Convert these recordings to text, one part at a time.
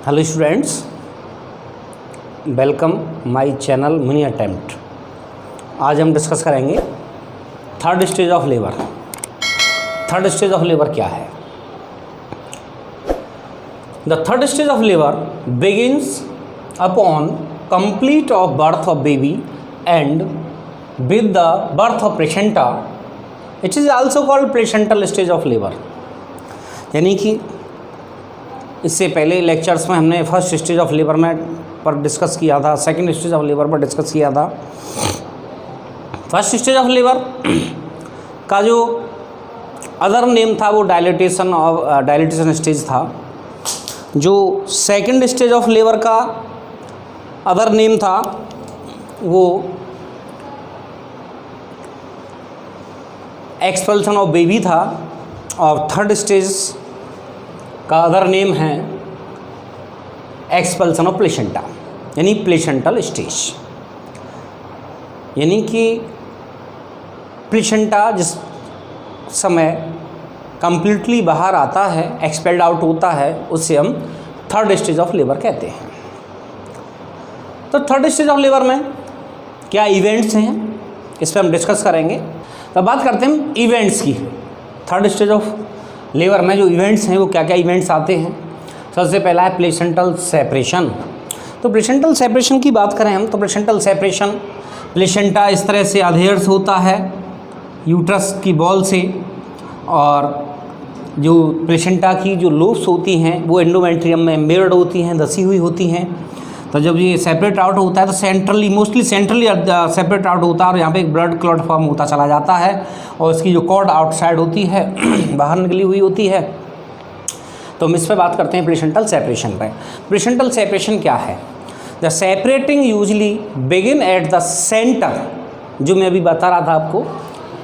Hello students, welcome my channel mini attempt. आज हम discuss करेंगे third stage of labour. Third stage of labour क्या है? The third stage of labour begins upon complete of birth of baby and with the birth of placenta. It is also called placental stage of labour. यानी कि इससे पहले lectures में हमने first stage of labour में पर discuss किया था, सेकंड स्टेज ऑफ लेबर पर डिस्कस किया था। फर्स्ट स्टेज ऑफ लेबर का जो अदर नेम था वो डायलिटेशन स्टेज था। जो सेकंड स्टेज ऑफ लेबर का अदर नेम था वो एक्सपल्सन ऑफ बेबी था, और थर्ड स्टेज का अदर नेम है एक्सपल्सन ऑफ प्लेसेंटा, यानी प्लेसेंटल स्टेज। यानी कि प्लेसेंटा जिस समय कंप्लीटली बाहर आता है, एक्सपेल्ड आउट होता है, उससे हम थर्ड स्टेज ऑफ लेबर कहते हैं। तो थर्ड स्टेज ऑफ लेबर में क्या इवेंट्स हैं, इस पर हम डिस्कस करेंगे। तो बात करते हैं इवेंट्स की। थर्ड स्टेज ऑफ लेबर में जो इवेंट्स हैं वो क्या क्या इवेंट्स आते हैं। सबसे पहला है प्लेसेंटल सेपरेशन। तो प्लेसेंटल सेपरेशन की बात करें हम तो प्लेसेंटल सेपरेशन, प्लेसेंटा इस तरह से अधेयर्स होता है यूट्रस की बॉल से, और जो प्लेसेंटा की जो लोब्स होती हैं वो एंडोमेट्रियम में एम्बेडेड होती हैं, धसी हुई होती हैं। तो जब ये सेपरेट आउट होता है तो सेंट्रली सेपरेट आउट होता है, और यहाँ पे एक ब्लड क्लॉट फॉर्म होता चला जाता है, और इसकी जो कॉर्ड आउटसाइड होती है बाहर निकली हुई होती है। तो हम इस पर बात करते हैं प्लेसेंटल सेपरेशन पर। प्लेसेंटल सेपरेशन क्या है? The separating usually begin at the centre. जो मैं अभी बता रहा था आपको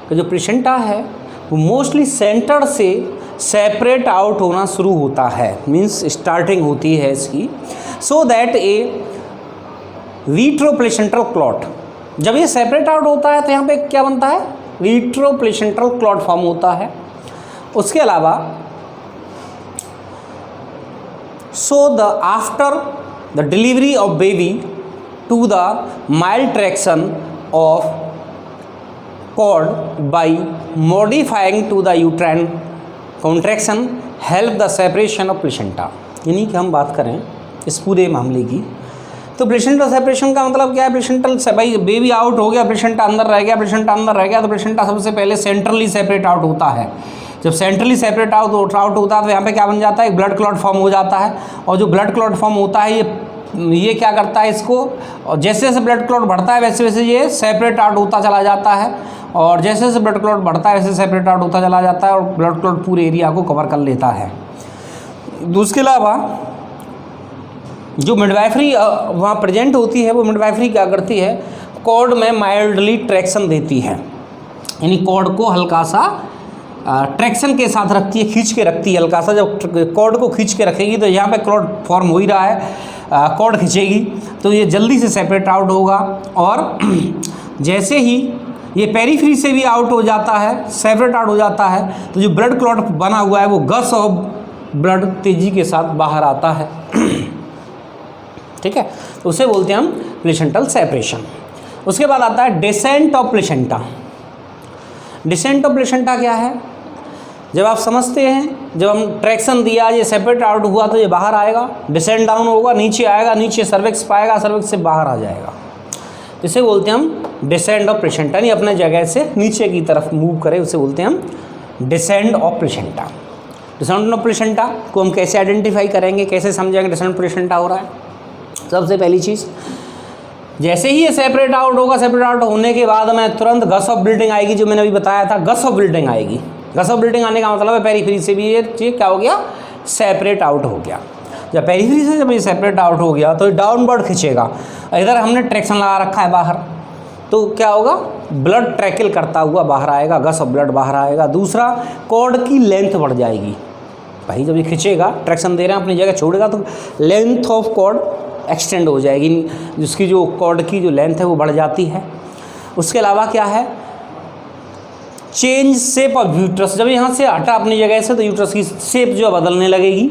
कि जो प्लेसेंटा है वो मोस्टली सेंटर से सेपरेट आउट होना शुरू होता है, मीन्स स्टार्टिंग होती है इसकी। सो दैट ए रीट्रोप्लेसेंटल क्लॉट, जब ये सेपरेट आउट होता है तो यहाँ पे क्या बनता है? रीट्रोप्लेसेंटल क्लॉट फॉर्म होता है। उसके अलावा so the after the delivery of baby to the mild traction of cord by modifying to the uterine contraction help the separation of placenta. यानी कि हम बात करें इस पूरे मामले की तो प्लेसेंटल सेपरेशन का मतलब क्या है? प्लेसेंटल से भाई बेबी आउट हो गया, प्लेसेंटा अंदर रह गया, प्लेसेंटा अंदर रह गया, तो प्लेसेंटा सबसे पहले सेंट्रली सेपरेट आउट होता है। जब सेंट्रली सेपरेट आउट होता है तो यहाँ पे क्या बन जाता है? एक ब्लड क्लॉट फॉर्म हो जाता है, और जो ब्लड क्लॉट फॉर्म होता है ये क्या करता है इसको, और जैसे जैसे ब्लड क्लॉट बढ़ता है वैसे वैसे ये सेपरेट आउट होता चला जाता है, और जैसे जैसे ब्लड क्लॉट बढ़ता है वैसे सेपरेट आउट होता चला जाता है, और ब्लड क्लॉट पूरे एरिया को कवर कर लेता है। उसके अलावा जो मिडवाइफरी वहाँ प्रेजेंट होती है, वो मिडवाइफरी क्या करती है? कॉर्ड में माइल्डली ट्रैक्शन देती है, यानी कॉर्ड को हल्का सा ट्रैक्शन के साथ रखती है, खींच के रखती है हल्का सा। जब कॉर्ड को खींच के रखेगी तो यहाँ पे क्लॉट फॉर्म हो ही रहा है, कॉर्ड खींचेगी तो ये जल्दी से सेपरेट आउट होगा, और जैसे ही ये पेरीफ्री से भी आउट हो जाता है, सेपरेट आउट हो जाता है, तो जो ब्लड क्लॉट बना हुआ है वो गस ऑफ ब्लड तेज़ी के साथ बाहर आता है। ठीक है, तो उसे बोलते हैं हम प्लेसेंटल सेपरेशन। उसके बाद आता है descent of placenta. Descent of placenta क्या है? जब आप समझते हैं, जब हम ट्रैक्शन दिया, ये सेपरेट आउट हुआ तो ये बाहर आएगा, डिसेंट डाउन होगा, नीचे आएगा, नीचे सर्विक्स पाएगा, सर्विक्स से बाहर आ जाएगा। इसे बोलते हैं हम डिसेंट ऑफ प्लेसेंटा, यानी अपने जगह से नीचे की तरफ मूव करे, उसे बोलते हैं हम descent of placenta. Descent of placenta को हम कैसे आइडेंटिफाई करेंगे, कैसे समझेंगे डिसेंट प्लेसेंटा हो रहा है? सबसे पहली चीज़, जैसे ही ये सेपरेट आउट होगा, सेपरेट आउट होने के बाद में तुरंत गस ऑफ ब्लीडिंग आएगी, जो मैंने अभी बताया था, गस ऑफ ब्लीडिंग आएगी। गस ऑफ ब्लीडिंग आने का मतलब है पेरीफ्री से भी ये क्या हो गया? सेपरेट आउट हो गया। जब पेरीफ्री से जब ये सेपरेट आउट हो गया तो ये डाउनवर्ड खींचेगा। इधर हमने ट्रैक्शन लगा रखा है बाहर, तो क्या होगा? ब्लड ट्रैकल करता हुआ बाहर आएगा, गस ऑफ ब्लड बाहर आएगा। दूसरा, कॉर्ड की लेंथ बढ़ जाएगी। भाई जब ये खींचेगा, ट्रैक्शन दे रहे हैं, अपनी जगह छोड़ेगा तो लेंथ ऑफ कॉर्ड एक्सटेंड हो जाएगी, जिसकी जो कॉर्ड की जो लेंथ है वो बढ़ जाती है। उसके अलावा क्या है? Change shape of uterus. जब यहाँ से हटा अपनी जगह से तो यूट्रस की शेप जो बदलने लगेगी,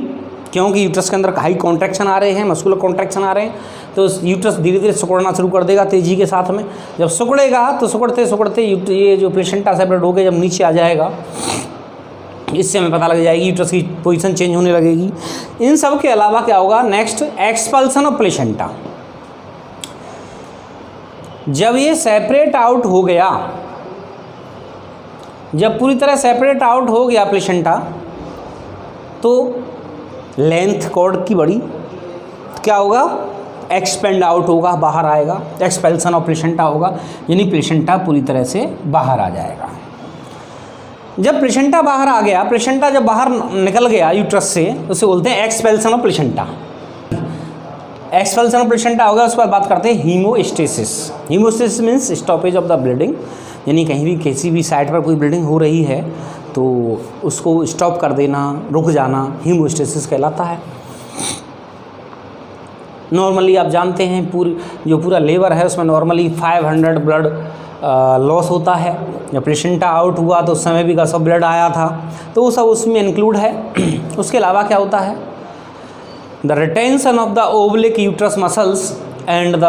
क्योंकि यूट्रस के अंदर हाई कॉन्ट्रैक्शन आ रहे हैं, मस्कुलर कॉन्ट्रैक्शन आ रहे हैं, तो यूट्रस धीरे धीरे सिकुड़ना शुरू कर देगा तेज़ी के साथ में। जब सिकुड़ेगा तो सिकुड़ते सिकुड़ते ये जो प्लेसेंटा सेपरेट हो गया जब नीचे आ जाएगा, इससे हमें पता लग जाएगी यूट्रस की पोजीशन चेंज होने लगेगी। इन सब के अलावा क्या होगा, नेक्स्ट एक्सपल्सन ऑफ प्लेसेंटा। जब ये सेपरेट आउट हो गया, जब पूरी तरह सेपरेट आउट हो गया प्लेसेंटा, तो लेंथ कॉर्ड की बड़ी क्या होगा, एक्सपेंड आउट होगा, बाहर आएगा, एक्सपेल्सन ऑफ प्लेसेंटा होगा, यानी प्लेसेंटा पूरी तरह से बाहर आ जाएगा। जब प्लेसेंटा बाहर आ गया, प्लेसेंटा जब बाहर निकल गया यूट्रस से, उसे बोलते हैं expulsion of placenta. Expulsion of placenta हो गया, उसके बाद बात करते हैं haemostasis. Haemostasis means stoppage of the bleeding, यानी कहीं भी किसी भी साइड पर कोई ब्लीडिंग हो रही है तो उसको स्टॉप कर देना, रुक जाना, हीमोस्टेसिस कहलाता है। नॉर्मली आप जानते हैं जो पूरा लेबर है उसमें नॉर्मली 500 ब्लड लॉस होता है। जब प्लेसेंटा आउट हुआ तो उस समय भी गस ऑफ ब्लड आया था, तो वो सब उसमें इंक्लूड है। उसके अलावा क्या होता है, the retention of the oblique uterus muscles and the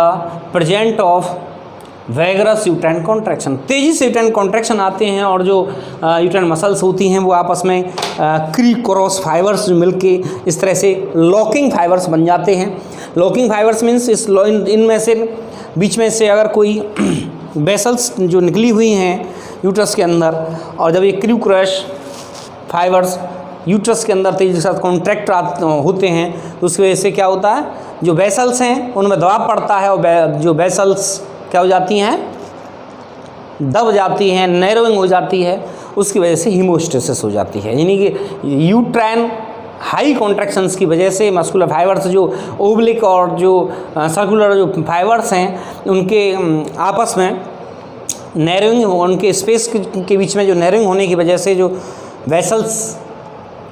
present of vigorous uterine contraction. तेज़ी से यूट्राइन कॉन्ट्रैक्शन आते हैं और जो यूट्राइन मसल्स होती हैं वो आपस में क्री क्रॉस फाइबर्स मिलके इस तरह से लॉकिंग फाइबर्स बन जाते हैं। लॉकिंग फाइबर्स मीन्स इनमें से बीच में से अगर कोई वेसल्स जो निकली हुई हैं यूट्रस के अंदर, और जब ये क्रू क्रश फाइबर्स यूट्रस के अंदर तेज़ी के साथ कॉन्ट्रैक्ट होते हैं तो उसकी वजह से क्या होता है, जो वेसल्स हैं उनमें दबाव पड़ता है और जो वेसल्स क्या हो जाती हैं, दब जाती हैं, नैरोइंग हो जाती है, उसकी वजह से हीमोस्टेसिस हो जाती है। यानी कि यूट्राइन हाई कॉन्ट्रैक्शंस की वजह से मस्कुलर फाइबर्स जो ओब्लिक और जो सर्कुलर जो फाइबर्स हैं उनके आपस में नैरोइंग, उनके स्पेस के बीच में जो नैरोइंग होने की वजह से जो वेसल्स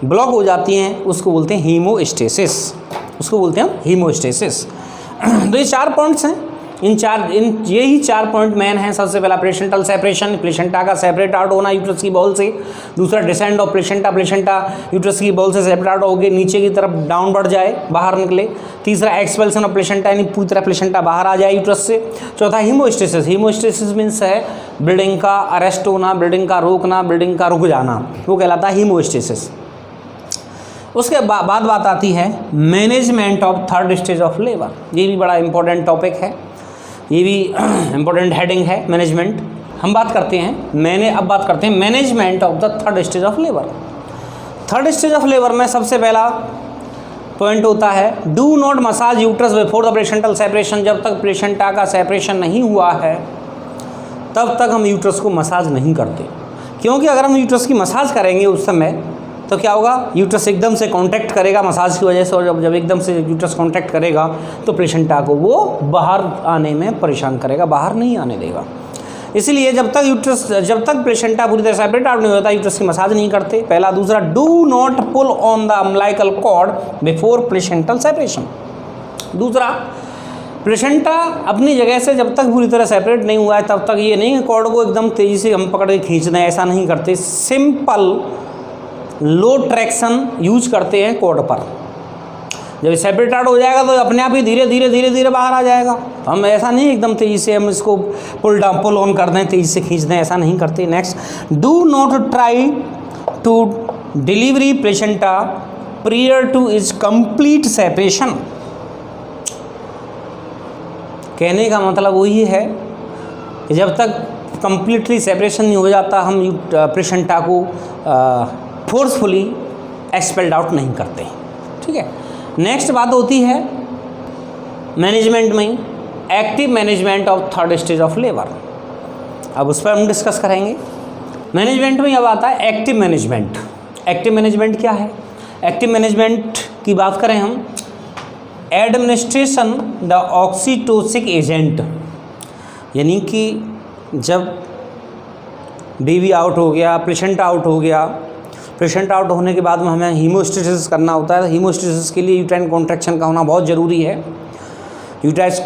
ब्लॉक हो जाती हैं उसको बोलते हैं हीमोस्टेसिस, उसको बोलते हैं हीमोस्टेसिस। तो ये 4 पॉइंट्स हैं, यही 4 पॉइंट मेन हैं। सबसे पहला प्लेसेंटल सेपरेशन, प्लेसेंटा का सेपरेट आउट होना यूट्रस की बॉल से। दूसरा descend of placenta, placenta uterus की बॉल से सेपरेट आउट होकर नीचे की तरफ डाउन बढ़ जाए, बाहर निकले। तीसरा एक्सपेल्सन ऑफ प्लेसेंटा, यानी पूरी तरह प्लेसेंटा बाहर आ जाए यूट्रस से। चौथा हीमोस्टेसिस, हीमोस्टेसिस मीन्स है ब्लीडिंग का अरेस्ट होना, ब्लीडिंग का रोकना, ब्लीडिंग का रुक जाना, वो कहलाता है हीमोस्टेसिस। उसके बाद बात आती है management of third stage of labour. ये भी बड़ा इंपॉर्टेंट टॉपिक है, ये भी इम्पोर्टेंट हेडिंग है मैनेजमेंट। हम बात करते हैं अब बात करते हैं management of the third stage of labour. Third stage of labour में सबसे पहला पॉइंट होता है do not massage uterus before the placental separation. जब तक प्लेसेंटा का सेपरेशन नहीं हुआ है तब तक हम यूट्रस को मसाज नहीं करते, क्योंकि अगर हम यूट्रस की मसाज करेंगे उस समय तो क्या होगा, यूट्रस एकदम से कांटेक्ट करेगा मसाज की वजह से, और जब एकदम से यूट्रस कांटेक्ट करेगा तो प्लेसेंटा को वो बाहर आने में परेशान करेगा, बाहर नहीं आने देगा। इसलिए जब तक प्लेसेंटा पूरी तरह सेपरेट आउट नहीं होता यूट्रस की मसाज नहीं करते, पहला। दूसरा, do not pull on the umbilical cord before placental separation. दूसरा, प्लेसेंटा अपनी जगह से जब तक पूरी तरह सेपरेट नहीं हुआ है तब तक ये नहीं कॉर्ड को एकदम तेज़ी से हम पकड़ के खींच दें, ऐसा नहीं करते। सिंपल लो ट्रैक्शन यूज करते हैं कॉर्ड पर। जब सेपरेट आउट हो जाएगा तो अपने आप ही धीरे धीरे बाहर आ जाएगा। हम ऐसा नहीं एकदम तेज़ी से हम इसको पुल ऑन कर दें, तेज़ी से खींच दें, ऐसा नहीं करते। Next, do not try to delivery placenta prior to is complete separation. कहने का मतलब वही है कि जब तक कंप्लीटली सेपरेशन नहीं हो जाता हम प्लेसेंटा को फोर्सफुली एक्सपेल्ड आउट नहीं करते, ठीक है। नेक्स्ट बात होती है मैनेजमेंट में active management of third stage of labour. अब उस पर हम डिस्कस करेंगे। मैनेजमेंट में अब आता है एक्टिव मैनेजमेंट। एक्टिव मैनेजमेंट क्या है? एक्टिव मैनेजमेंट की बात करें हम, एडमिनिस्ट्रेशन द ऑक्सीटोसिक एजेंट, यानी कि जब बेबी आउट हो गया, प्लेसेंटा आउट हो गया, प्लेसेंटा आउट होने के बाद में हमें हीमोस्टेसिस करना होता है। हीमोस्टेसिस के लिए यूट्राइन कॉन्ट्रैक्शन का होना बहुत ज़रूरी है। यूट्रस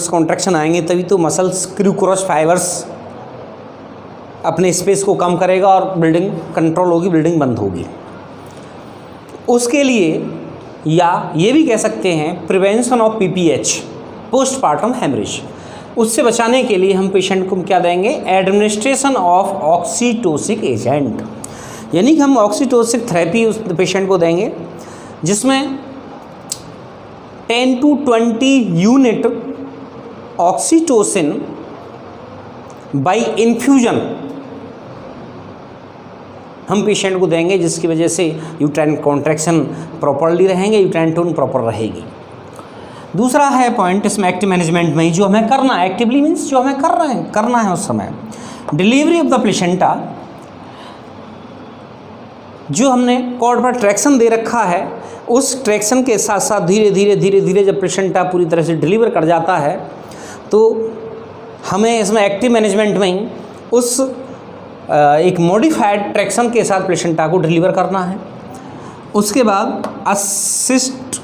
कॉन्ट्रैक्शन आएंगे तभी तो मसल्स क्रू क्रॉस फाइबर्स अपने स्पेस को कम करेगा और ब्लीडिंग कंट्रोल होगी, ब्लीडिंग बंद होगी। उसके लिए या ये भी कह सकते हैं prevention of PPH, postpartum haemorrhage. उससे बचाने के लिए हम पेशेंट को क्या देंगे, एडमिनिस्ट्रेशन ऑफ ऑक्सीटोसिक एजेंट, यानी कि हम ऑक्सीटोसिक थेरेपी उस पेशेंट को देंगे जिसमें 10 to 20 unit oxytocin by infusion हम पेशेंट को देंगे, जिसकी वजह से यूट्राइन कॉन्ट्रैक्शन प्रॉपरली रहेंगे, यूट्राइन टोन प्रॉपर रहेगी। दूसरा है पॉइंट इसमें एक्टिव मैनेजमेंट में ही जो हमें करना है, एक्टिवली मीन्स जो हमें करना है उस समय, डिलीवरी ऑफ द प्लेसेंटा, जो हमने कॉर्ड पर ट्रैक्शन दे रखा है उस ट्रैक्शन के साथ साथ धीरे धीरे जब प्लेसेंटा पूरी तरह से डिलीवर कर जाता है तो हमें इसमें एक्टिव मैनेजमेंट में ही उस एक मॉडिफाइड ट्रैक्शन के साथ प्लेसेंटा को डिलीवर करना है। उसके बाद assist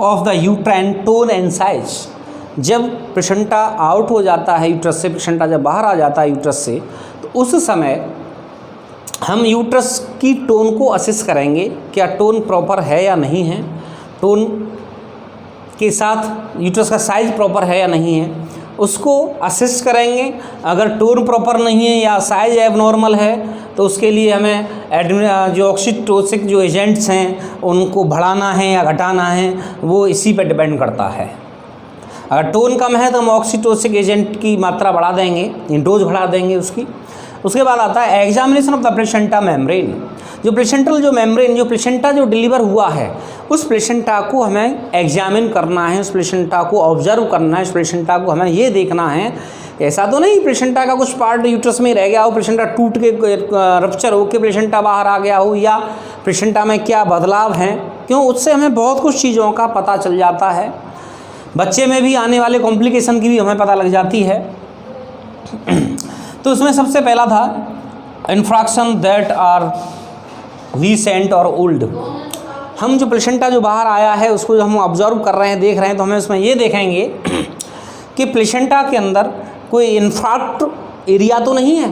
of the uterine tone and size, जब प्लेसेंटा आउट हो जाता है यूट्रस से, प्लेसेंटा जब बाहर आ जाता है यूट्रस से, तो उस समय हम यूट्रस की टोन को असिस्ट करेंगे, क्या टोन प्रॉपर है या नहीं है, टोन के साथ यूट्रस का साइज प्रॉपर है या नहीं है, उसको असिस्ट करेंगे। अगर टोन प्रॉपर नहीं है या साइज एबनॉर्मल है तो उसके लिए हमें जो ऑक्सीटोसिक जो एजेंट्स हैं उनको बढ़ाना है या घटाना है, वो इसी पर डिपेंड करता है। अगर टोन कम है तो हम ऑक्सीटोसिक एजेंट की मात्रा बढ़ा देंगे, डोज बढ़ा देंगे उसकी। उसके बाद आता है examination of the placenta membrane, जो प्लेसेंटल जो मेम्ब्रेन, जो प्लेसेंटा जो डिलीवर हुआ है उस प्लेसेंटा को हमें एग्जामिन करना है, उस प्लेसेंटा को ऑब्जर्व करना है, उस प्लेसेंटा को हमें ये देखना है, ऐसा तो नहीं प्लेसेंटा का कुछ पार्ट यूट्रस में रह गया हो, प्लेसेंटा टूट के रप्चर हो के प्लेसेंटा बाहर आ गया हो, या प्लेसेंटा में क्या बदलाव हैं, क्यों, उससे हमें बहुत कुछ चीज़ों का पता चल जाता है। बच्चे में भी आने वाले कॉम्प्लिकेशन की भी हमें पता लग जाती है। तो उसमें सबसे पहला था इन्फ्रैक्शन दैट आर रीसेंट और ओल्ड। हम जो प्लेसेंटा जो बाहर आया है उसको जो हम ऑब्जर्व कर रहे हैं, देख रहे हैं, तो हमें उसमें ये देखेंगे कि प्लेसेंटा के अंदर कोई इन्फाक्ट एरिया तो नहीं है,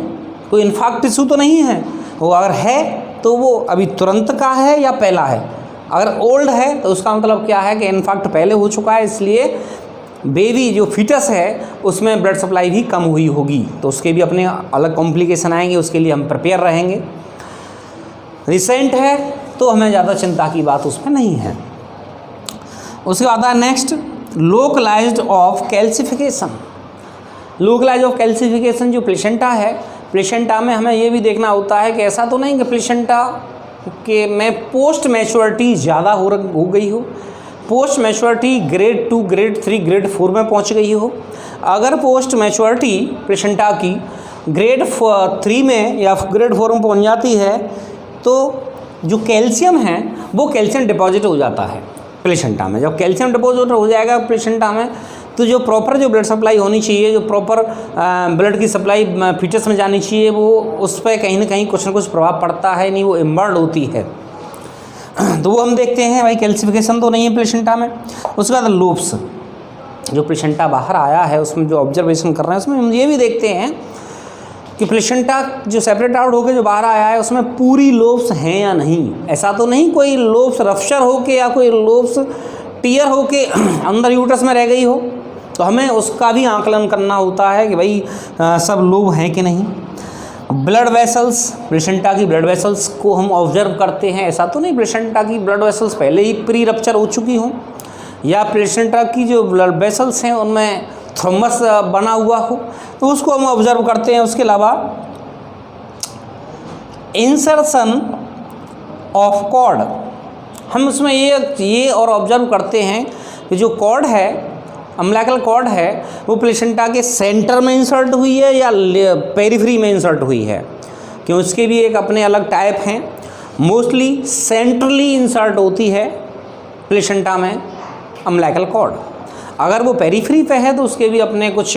कोई इन्फाक्ट टिश्यू तो नहीं है, वो अगर है तो वो अभी तुरंत का है या पहला है। अगर ओल्ड है तो उसका मतलब क्या है कि इन्फाक्ट पहले हो चुका है, इसलिए बेबी जो फीटस है उसमें ब्लड सप्लाई भी कम हुई होगी, तो उसके भी अपने अलग कॉम्प्लिकेशन आएंगे, उसके लिए हम प्रिपेयर रहेंगे। रिसेंट है तो हमें ज़्यादा चिंता की बात उसमें नहीं है। उसके बाद है next localised of calcification. Localise of calcification जो प्लेसेंटा है, प्लेसेंटा में हमें ये भी देखना होता है कि ऐसा तो नहीं कि प्लेसेंटा के में पोस्ट मैच्योरिटी ज़्यादा हो गई हो, post maturity grade 2, grade 3, grade 4 में पहुंच गई हो। अगर पोस्ट मैच्योरिटी प्लेसेंटा की ग्रेड 3 में या ग्रेड 4 में पहुंच जाती है तो जो कैल्शियम है वो कैल्शियम डिपॉजिट हो जाता है प्लेसेंटा में। जब कैल्शियम डिपॉजिट हो जाएगा प्लेसेंटा में तो जो प्रॉपर जो ब्लड सप्लाई होनी चाहिए, जो प्रॉपर ब्लड की सप्लाई फीटस में जानी चाहिए, वो उस पर कहीं ना कहीं कुछ ना कुछ प्रभाव पड़ता है, नहीं वो इम्बर्ड होती है। तो वो हम देखते हैं भाई कैल्सिफिकेशन तो नहीं है प्लेसेंटा में। उसके बाद लोब्स, जो प्लेसेंटा बाहर आया है उसमें जो ऑब्जर्वेशन कर रहे हैं उसमें हम ये भी देखते हैं कि प्लेसेंटा जो सेपरेट आउट होकर जो बाहर आया है उसमें पूरी लोब्स हैं या नहीं। ऐसा तो नहीं कोई लोब्स रप्चर होके या कोई लोब्स टीयर होके अंदर यूट्रस में रह गई हो, तो हमें उसका भी आकलन करना होता है कि भाई सब लोब हैं कि नहीं। ब्लड वेसल्स, प्लेसेंटा की ब्लड वेसल्स को हम ऑब्जर्व करते हैं। ऐसा तो नहीं प्लेसेंटा की ब्लड वेसल्स पहले ही प्री रप्चर हो चुकी हों, या प्लेसेंटा की जो ब्लड वेसल्स हैं उनमें थ्रोम्बस बना हुआ हो, तो उसको हम ऑब्जर्व करते हैं। उसके अलावा इंसर्शन ऑफ कॉर्ड, हम उसमें ये और ऑब्जर्व करते हैं कि जो कॉर्ड है, अम्बिलिकल कॉर्ड है, वो प्लेसेंटा के सेंटर में इंसर्ट हुई है या पेरिफेरी में इंसर्ट हुई है, क्यों उसके भी एक अपने अलग टाइप हैं। मोस्टली सेंट्रली इंसर्ट होती है प्लेसेंटा में अम्बिलिकल कॉर्ड। अगर वो पेरिफेरी पे है तो उसके भी अपने कुछ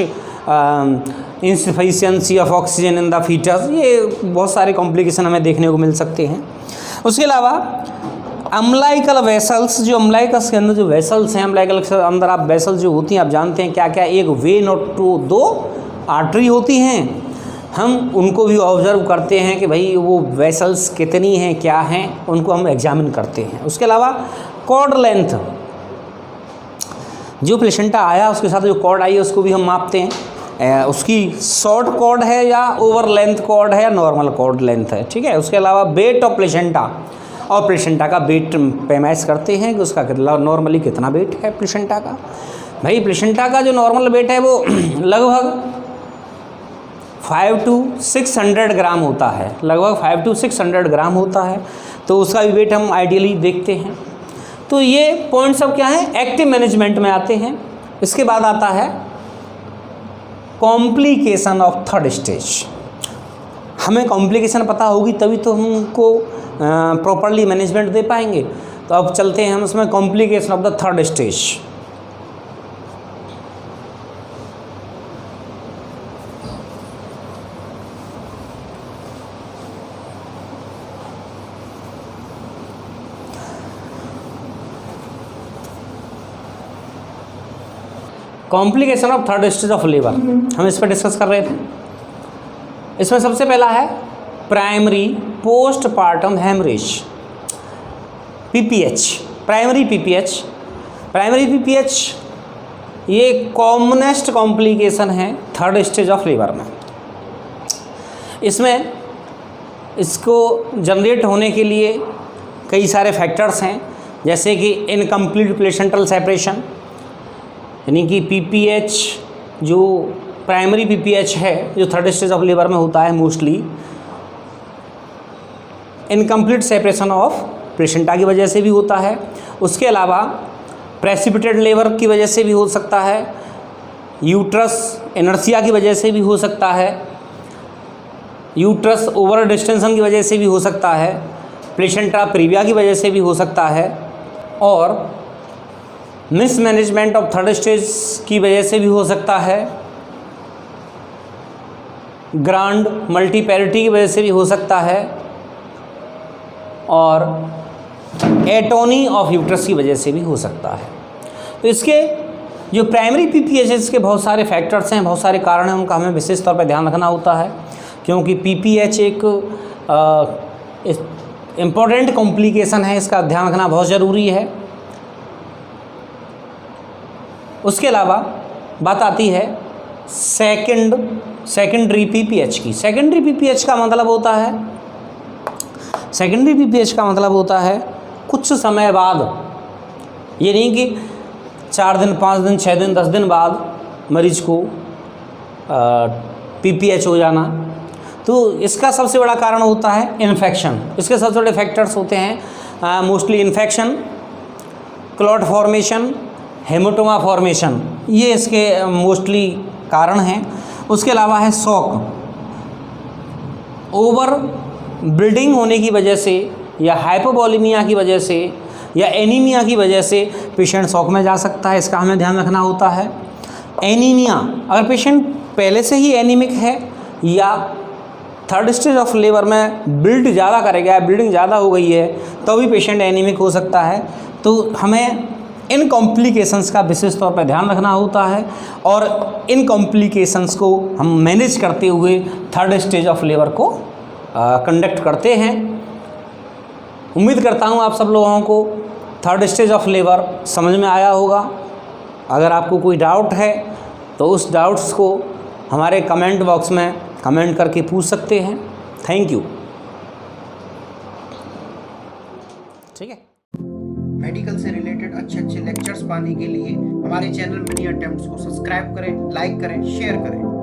insufficiency of oxygen in the foetus, ये बहुत सारे कॉम्प्लिकेशन हमें देखने को मिल सकते हैं। उसके अलावा अम्बिलिकल वेसल्स, जो अम्बिलिकस के अंदर जो वेसल्स हैं, अम्बिलिकल के अंदर आप वेसल्स जो होती हैं आप जानते हैं क्या क्या, एक वेन और 2 आर्टरी होती हैं। हम उनको भी ऑब्जर्व करते हैं कि भाई वो वेसल्स कितनी हैं, क्या हैं, उनको हम एग्जामिन करते हैं। उसके अलावा कॉर्ड लेंथ, जो प्लेसेंटा आया उसके साथ जो कॉर्ड आई है उसको भी हम मापते हैं, उसकी शॉर्ट कॉर्ड है या ओवर लेंथ कॉर्ड है या नॉर्मल कॉर्ड लेंथ है, ठीक है। उसके अलावा वेट ऑफ प्लेसेंटा, और प्लेसेंटा का वेट पैमाइश करते हैं कि उसका नॉर्मली कितना वेट है प्लेसेंटा का। भाई प्लेसेंटा का जो नॉर्मल वेट है वो लगभग 5 to 600 ग्राम होता है, लगभग 5 to 600 ग्राम होता है, तो उसका भी वेट हम आइडियली देखते हैं। तो ये पॉइंट सब क्या है, एक्टिव मैनेजमेंट में आते हैं। इसके बाद आता है कॉम्प्लिकेशन ऑफ थर्ड स्टेज। हमें कॉम्प्लिकेशन पता होगी तभी तो हमको प्रॉपरली मैनेजमेंट दे पाएंगे। तो अब चलते हैं हम उसमें complication of the third stage. Complication of third stage of labour, हम इस पर डिस्कस कर रहे थे। इसमें सबसे पहला है primary postpartum haemorrhage, PPH, primary PPH. Primary PPH ये कॉमनेस्ट कॉम्प्लिकेशन है थर्ड स्टेज ऑफ लेबर में। इसमें इसको जनरेट होने के लिए कई सारे फैक्टर्स हैं, जैसे कि इनकम्प्लीट प्लेसेंटल सेपरेशन, यानी कि पीपीएच जो प्राइमरी पीपीएच है जो थर्ड स्टेज ऑफ लेबर में होता है mostly incomplete separation of placenta की वजह से भी होता है। उसके अलावा प्रेसिपिटेड लेबर की वजह से भी हो सकता है, यूट्रस इनर्शिया की वजह से भी हो सकता है, यूट्रस ओवर डिस्टेंशन की वजह से भी हो सकता है, प्लेसेंटा प्रीविया की वजह से भी हो सकता है, और मिसमैनेजमेंट ऑफ थर्ड स्टेज की वजह से भी हो सकता है, ग्रांड मल्टीपैरिटी की वजह से भी हो सकता है, और एटोनी ऑफ यूट्रस की वजह से भी हो सकता है। तो इसके जो प्राइमरी पीपीएच के बहुत सारे फैक्टर्स हैं, बहुत सारे कारण हैं, उनका हमें विशेष तौर पर ध्यान रखना होता है, क्योंकि पीपीएच एक इम्पॉर्टेंट कॉम्प्लिकेशन है, इसका ध्यान रखना बहुत ज़रूरी है। उसके अलावा बात आती है सेकेंडरी पीपीएच की। सेकेंडरी पीपीएच का मतलब होता है, सेकेंडरी पीपीएच का मतलब होता है कुछ समय बाद, ये नहीं कि 4 दिन 5 दिन 6 दिन 10 दिन बाद मरीज को पीपीएच हो जाना। तो इसका सबसे बड़ा कारण होता है इन्फेक्शन। इसके सबसे बड़े फैक्टर्स होते हैं mostly infection, clot formation, haematoma formation, ये इसके मोस्टली कारण हैं। उसके अलावा है शॉक, ओवर ब्लीडिंग होने की वजह से या हाइपोवोलेमिया की वजह से या एनीमिया की वजह से पेशेंट शॉक में जा सकता है, इसका हमें ध्यान रखना होता है। एनीमिया, अगर पेशेंट पहले से ही एनीमिक है या थर्ड स्टेज ऑफ लेबर में ब्लीड ज़्यादा करेगा, ब्लीडिंग ज़्यादा हो गई है, तो भी पेशेंट एनीमिक हो सकता है। तो हमें इन कॉम्प्लिकेशंस का विशेष तौर पर ध्यान रखना होता है, और इन कॉम्प्लिकेशंस को हम मैनेज करते हुए थर्ड स्टेज ऑफ लेबर को कंडक्ट करते हैं। उम्मीद करता हूँ आप सब लोगों को थर्ड स्टेज ऑफ लेबर समझ में आया होगा। अगर आपको कोई डाउट है तो उस डाउट्स को हमारे कमेंट बॉक्स में कमेंट करके पूछ सकते हैं। Thank you. ठीक है। मेडिकल से रिलेटेड अच्छे अच्छे लेक्चर्स पाने के लिए हमारे चैनल मीडिया अटेम्प्ट्स को सब्सक्राइब करें, लाइक करें, शेयर करें।